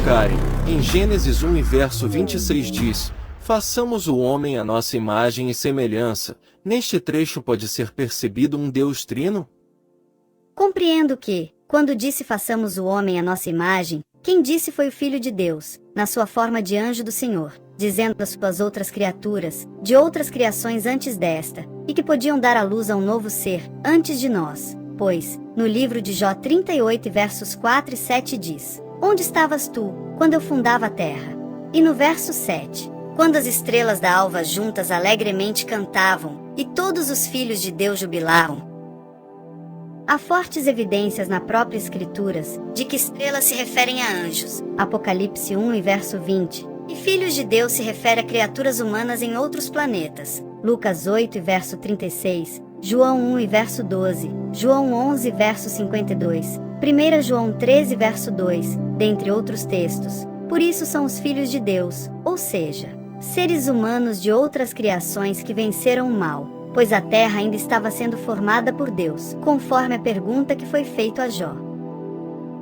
Karen. Em Gênesis 1 e verso 26 diz: façamos o homem à nossa imagem e semelhança. Neste trecho pode ser percebido um Deus trino? Compreendo que, quando disse façamos o homem à nossa imagem, quem disse foi o Filho de Deus, na sua forma de anjo do Senhor, dizendo às suas outras criaturas, de outras criações antes desta, e que podiam dar à luz a um novo ser, antes de nós. Pois, no livro de Jó 38 versos 4 e 7 diz: onde estavas tu, quando eu fundava a terra? E no verso 7, quando as estrelas da alva juntas alegremente cantavam, e todos os filhos de Deus jubilavam. Há fortes evidências na própria Escrituras, de que estrelas se referem a anjos, Apocalipse 1 e verso 20, e filhos de Deus se refere a criaturas humanas em outros planetas, Lucas 8 e verso 36, João 1 e verso 12, João 11 verso 52, 1 João 13 verso 2, dentre outros textos. Por isso são os filhos de Deus, ou seja, seres humanos de outras criações que venceram o mal, pois a terra ainda estava sendo formada por Deus, conforme a pergunta que foi feita a Jó.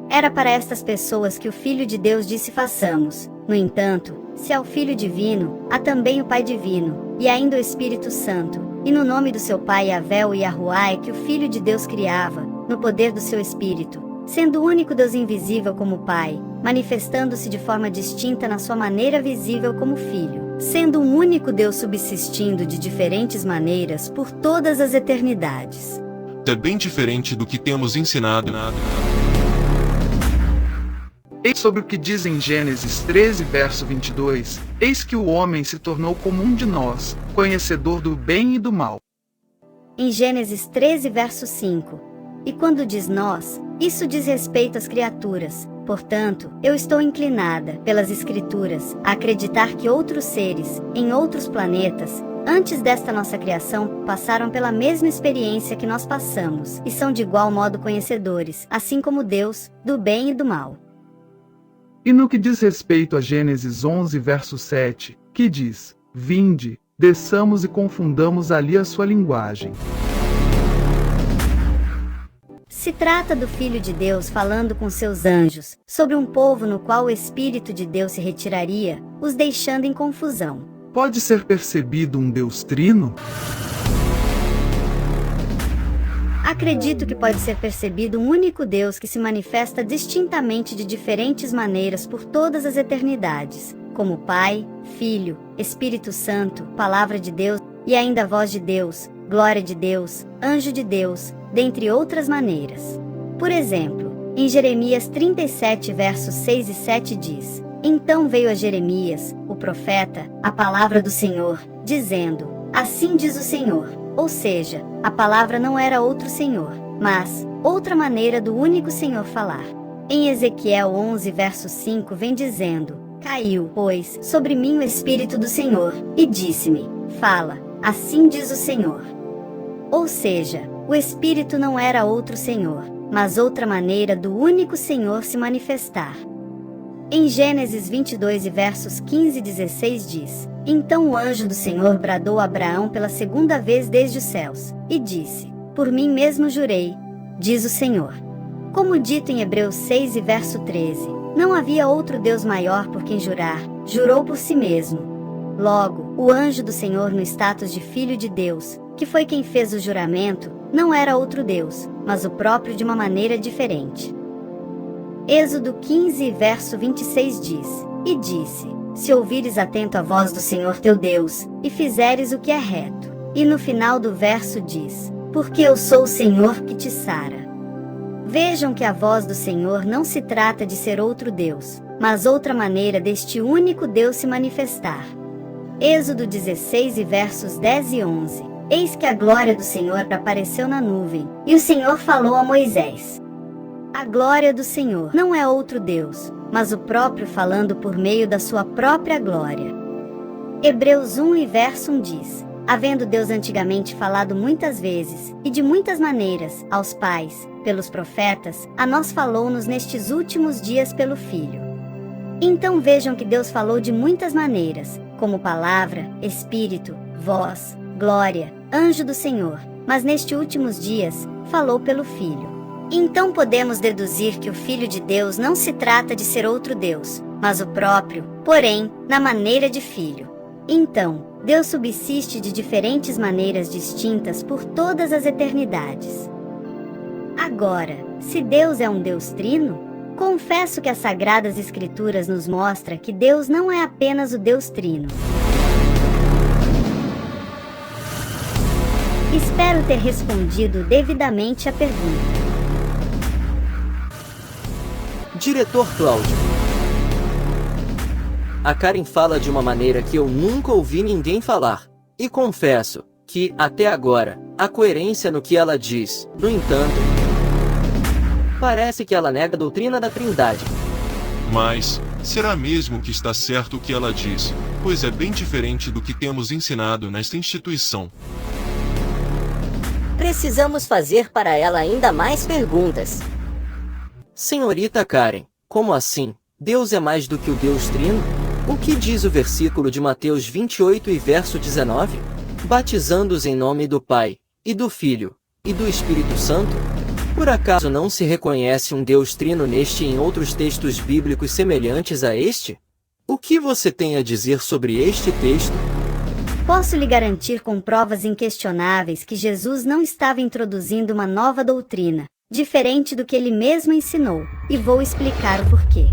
Era para estas pessoas que o Filho de Deus disse façamos. No entanto, se há o Filho divino, há também o Pai divino, e ainda o Espírito Santo, e no nome do seu Pai Yahvé ou Yahuá é que o Filho de Deus criava, no poder do seu Espírito, sendo o único Deus invisível como Pai, manifestando-se de forma distinta na sua maneira visível como Filho, sendo um único Deus subsistindo de diferentes maneiras por todas as eternidades. É bem diferente do que temos ensinado. Eis sobre o que diz em Gênesis 13, verso 22, eis que o homem se tornou como um de nós, conhecedor do bem e do mal. Em Gênesis 13, verso 5, e quando diz nós, isso diz respeito às criaturas. Portanto, eu estou inclinada, pelas Escrituras, a acreditar que outros seres, em outros planetas, antes desta nossa criação, passaram pela mesma experiência que nós passamos, e são de igual modo conhecedores, assim como Deus, do bem e do mal. E no que diz respeito a Gênesis 11, verso 7, que diz: vinde, desçamos e confundamos ali a sua linguagem. Se trata do Filho de Deus falando com seus anjos, sobre um povo no qual o Espírito de Deus se retiraria, os deixando em confusão. Pode ser percebido um Deus trino? Acredito que pode ser percebido um único Deus que se manifesta distintamente de diferentes maneiras por todas as eternidades, como Pai, Filho, Espírito Santo, Palavra de Deus, e ainda Voz de Deus, Glória de Deus, Anjo de Deus, dentre outras maneiras. Por exemplo, em Jeremias 37 versos 6 e 7 diz: então veio a Jeremias, o profeta, a palavra do Senhor, dizendo: assim diz o Senhor. Ou seja, a palavra não era outro Senhor, mas outra maneira do único Senhor falar. Em Ezequiel 11 verso 5 vem dizendo: caiu, pois, sobre mim o Espírito do Senhor, e disse-me: fala, assim diz o Senhor. Ou seja, o Espírito não era outro Senhor, mas outra maneira do único Senhor se manifestar. Em Gênesis 22 e versos 15 e 16 diz: então o anjo do Senhor bradou a Abraão pela segunda vez desde os céus, e disse: por mim mesmo jurei, diz o Senhor. Como dito em Hebreus 6 e verso 13, não havia outro Deus maior por quem jurar, jurou por si mesmo. Logo, o anjo do Senhor no status de Filho de Deus, que foi quem fez o juramento, não era outro Deus, mas o próprio de uma maneira diferente. Êxodo 15 verso 26 diz: e disse: se ouvires atento a voz do Senhor teu Deus, e fizeres o que é reto. E no final do verso diz: porque eu sou o Senhor que te sara. Vejam que a voz do Senhor não se trata de ser outro Deus, mas outra maneira deste único Deus se manifestar. Êxodo 16 e versos 10 e 11. Eis que a glória do Senhor apareceu na nuvem, e o Senhor falou a Moisés. A glória do Senhor não é outro Deus, mas o próprio falando por meio da sua própria glória. Hebreus 1 e verso 1 diz: havendo Deus antigamente falado muitas vezes, e de muitas maneiras, aos pais, pelos profetas, a nós falou-nos nestes últimos dias pelo Filho. Então vejam que Deus falou de muitas maneiras, como palavra, Espírito, voz, glória, anjo do Senhor, mas nestes últimos dias, falou pelo Filho. Então podemos deduzir que o Filho de Deus não se trata de ser outro Deus, mas o próprio, porém, na maneira de filho. Então, Deus subsiste de diferentes maneiras distintas por todas as eternidades. Agora, se Deus é um Deus trino, confesso que as Sagradas Escrituras nos mostram que Deus não é apenas o Deus trino. Espero ter respondido devidamente a pergunta. Diretor Cláudio. A Karen fala de uma maneira que eu nunca ouvi ninguém falar. E confesso que, até agora, há coerência no que ela diz. No entanto, parece que ela nega a doutrina da Trindade. Mas, será mesmo que está certo o que ela diz? Pois é bem diferente do que temos ensinado nesta instituição. Precisamos fazer para ela ainda mais perguntas. Senhorita Karen, como assim? Deus é mais do que o Deus Trino? O que diz o versículo de Mateus 28 e verso 19? Batizando-os em nome do Pai, e do Filho, e do Espírito Santo? Por acaso não se reconhece um Deus Trino neste e em outros textos bíblicos semelhantes a este? O que você tem a dizer sobre este texto? Posso lhe garantir com provas inquestionáveis que Jesus não estava introduzindo uma nova doutrina, diferente do que ele mesmo ensinou, e vou explicar o porquê.